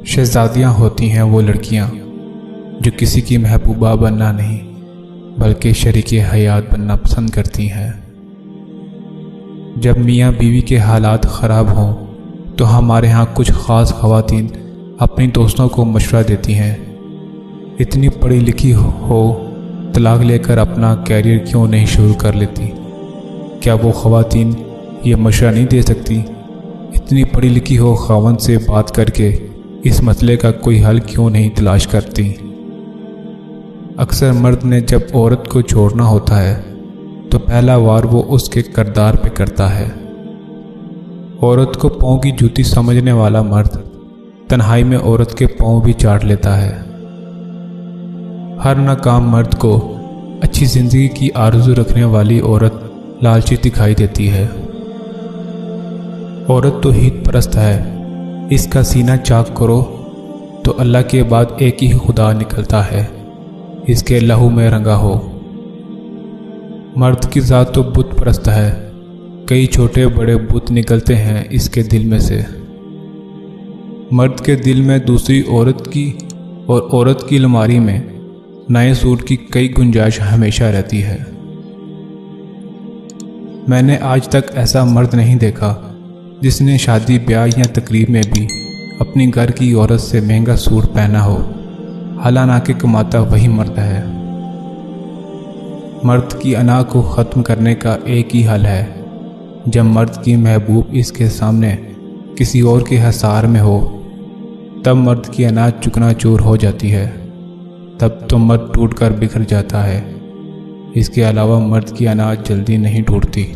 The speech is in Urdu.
شہزادیاں ہوتی ہیں وہ لڑکیاں جو کسی کی محبوبہ بننا نہیں بلکہ شریک حیات بننا پسند کرتی ہیں۔ جب میاں بیوی کے حالات خراب ہوں تو ہمارے ہاں کچھ خاص خواتین اپنی دوستوں کو مشورہ دیتی ہیں، اتنی پڑھی لکھی ہو طلاق لے کر اپنا کیریئر کیوں نہیں شروع کر لیتی؟ کیا وہ خواتین یہ مشورہ نہیں دے سکتی؟ اتنی پڑھی لکھی ہو خاوند سے بات کر کے اس مسئلے کا کوئی حل کیوں نہیں تلاش کرتی؟ اکثر مرد نے جب عورت کو چھوڑنا ہوتا ہے تو پہلا وار وہ اس کے کردار پہ کرتا ہے۔ عورت کو پاؤں کی جوتی سمجھنے والا مرد تنہائی میں عورت کے پاؤں بھی چاٹ لیتا ہے۔ ہر ناکام مرد کو اچھی زندگی کی آرزو رکھنے والی عورت لالچی دکھائی دیتی ہے۔ عورت تو ہیت پرست ہے، اس کا سینہ چاک کرو تو اللہ کے بعد ایک ہی خدا نکلتا ہے، اس کے لہو میں رنگا ہو۔ مرد کی ذات تو بت پرست ہے، کئی چھوٹے بڑے بت نکلتے ہیں اس کے دل میں سے۔ مرد کے دل میں دوسری عورت کی اور عورت کی الماری میں نئے سوٹ کی کئی گنجائش ہمیشہ رہتی ہے۔ میں نے آج تک ایسا مرد نہیں دیکھا جس نے شادی بیاہ یا تقریب میں بھی اپنی گھر کی عورت سے مہنگا سوٹ پہنا ہو، حالانکہ کماتا وہی مرد ہے۔ مرد کی انا کو ختم کرنے کا ایک ہی حل ہے، جب مرد کی محبوب اس کے سامنے کسی اور کے حصار میں ہو تب مرد کی انا چکنا چور ہو جاتی ہے، تب تو مرد ٹوٹ کر بکھر جاتا ہے۔ اس کے علاوہ مرد کی انا جلدی نہیں ٹوٹتی۔